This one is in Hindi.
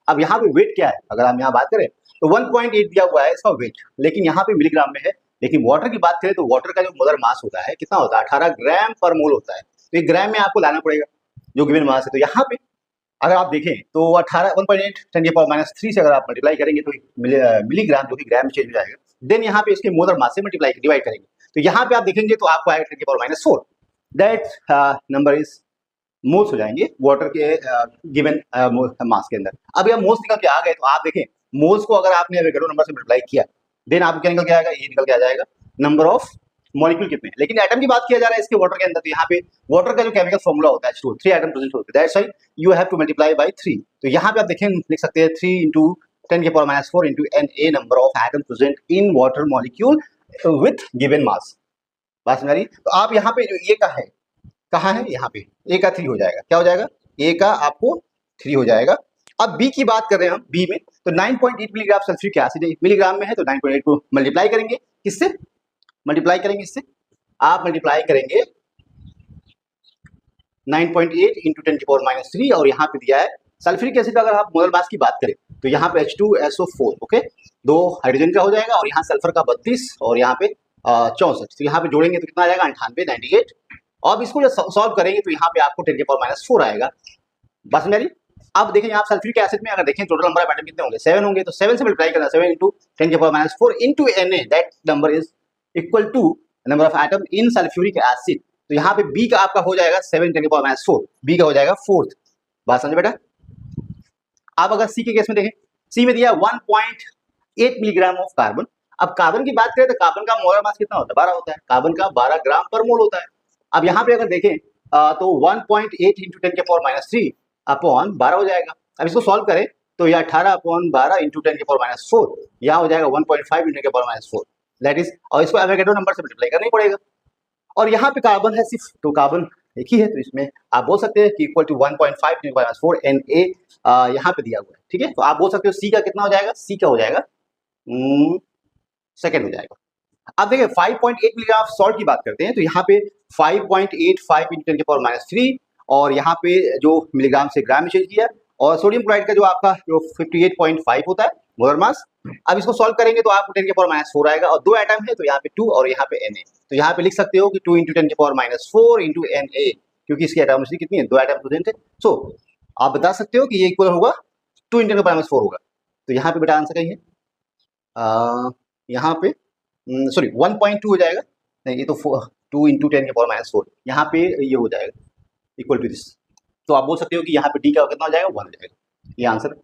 अब यहाँ पे वेट क्या है, अगर हम यहाँ बात करें तो 1.8 दिया हुआ है इसका वेट, लेकिन यहाँ पे मिलीग्राम में है। लेकिन वाटर की बात करें तो वाटर का जो मोलर मास होता है कितना होता है, 18 ग्राम पर मोल होता है। तो ये ग्राम में आपको लाना पड़ेगा जो गिवन मास है। तो यहाँ पे अगर आप देखें तो 18 1.8 10⁻³ से अगर आप मल्टीप्लाई करेंगे तो मिलीग्राम जो कि ग्राम में चेंज हो जाएगा। देन यहाँ पे इसके मोलर मास से मल्टीप्लाई डिवाइड करेंगे तो यहाँ पे आप देखेंगे तो आपको आएगा 10⁻⁴। दैट नंबर इज मोल्स हो जाएंगे वाटर के गिवन मास के अंदर। अब यह मोल्स निकल के आ गए तो आप देखें मोल्स को अगर आपने एवोगैड्रो नंबर से मल्टीप्लाई किया देन आपको क्या निकल के आएगा, ये निकल के आ जाएगा नंबर ऑफ मॉलिक्यूल कितने हैं। लेकिन एटम की बात किया जा रहा है इसके वाटर के अंदर, तो यहाँ पे वाटर का जो केमिकल फॉर्मूला होता है H2O, 3 एटम प्रेजेंट होते हैं, that's why you have to multiply by 3। तो यहाँ पे आप देखें लिख सकते हैं 3 × 10⁻⁴ into Na number of atom present in water molecule with given mass. बात समझ आ रही? तो आप यहाँ पे जो ए का है कहाँ है, यहाँ पे ए का 3 हो जाएगा। क्या हो जाएगा, ए का आपको 3 हो जाएगा। अब बी की बात कर रहे हैं हम, बी में तो 9.8 मिलीग्राम सल्फ्यूरिक एसिड मिलीग्राम में है, तो 9.8 को मल्टीप्लाई करेंगे किससे, मल्टीप्लाई करेंगे इससे, आप मल्टीप्लाई करेंगे 9.8 × 10⁻³ और यहाँ पे दिया है सल्फ्यूरिक एसिड का। अगर आप मोलर मास की बात करें तो यहाँ पे H2SO4 ओके, 2 हाइड्रोजन का हो जाएगा और यहाँ सल्फर का 32 और यहाँ पे 64। तो यहाँ पे जोड़ेंगे तो कितना आ जाएगा 98 98। अब इसको जब सॉल्व करेंगे तो यहाँ पे आपको 10⁻⁴ आएगा। बस मेरी अब देखें आप सल्फ्यूरिक एसिड में अगर देखें टोटल नंबर ऑफ एटम कितने होंगे, 7 होंगे। तो 7 से मल्टीप्लाई करना, 7 × 10⁻⁴ into Na, that number is equal to number of atom in sulphuric acid. तो यहाँ पे बी का आपका हो जाएगा 7 × 10⁻⁴, बी का हो जाएगा 4th। बात समझे बेटा? आप अगर सी के केस में देखें, सी में दिया 1.8 मिलीग्राम ऑफ कार्बन। अब कार्बन की बात करें तो कार्बन का मोलर मास कितना होता है, 12 होता है। कार्बन का 12 ग्राम पर मोल होता है। अब यहाँ पे अगर देखें तो 1.8 × 10⁻³ अपॉन 12 हो जाएगा। अब इसको सॉल्व करें तो यह 18/12 × 10⁻⁴, यहाँ हो जाएगा 1.5 × 10⁻⁴, दैट इज, और इसको एवोगैड्रो नंबर से मल्टीप्लाई करना ही पड़ेगा। और यहाँ पे कार्बन है सिर्फ, तो कार्बन एक ही है, तो इसमें आप बोल सकते हैं कि इक्वल टू 1.5 × 10⁻⁴ Na यहाँ पे दिया हुआ है। ठीक है, तो आप बोल सकते हो सी का कितना हो जाएगा, सी का हो जाएगा सेकेंड हो जाएगा। अब देखिए 5.8 मिलीग्राम सॉल्ट की बात करते हैं तो यहाँ पे 5.85 × 10⁻³ और यहाँ पे जो मिलीग्राम से ग्राम में चेंज किया, और सोडियम क्लोराइड का जो आपका जो 58.5 होता है मोलर मास। अब इसको सॉल्व करेंगे तो आपको 10⁻⁴ आएगा और 2 एटम है तो यहाँ पे 2 और यहाँ पे Na। तो यहाँ पे लिख सकते हो कि 2 × 10⁻⁴ into Na, क्योंकि इसकी एटॉमिसिटी कितनी है, 2 एटम प्रेजेंट है। सो आप बता सकते हो कि ये इक्वल होगा 2 × 10⁻⁴ होगा। तो यहाँ पे बेटा आंसर क्या है, यहाँ पे सॉरी 1.2 हो जाएगा, नहीं ये तो 2 × 10⁻⁴, यहाँ पे ये हो जाएगा इक्वल टू दिस। तो आप बोल सकते हो कि यहाँ पे डी का कितना हो जाएगा, 1 हो जाएगा। ये आंसर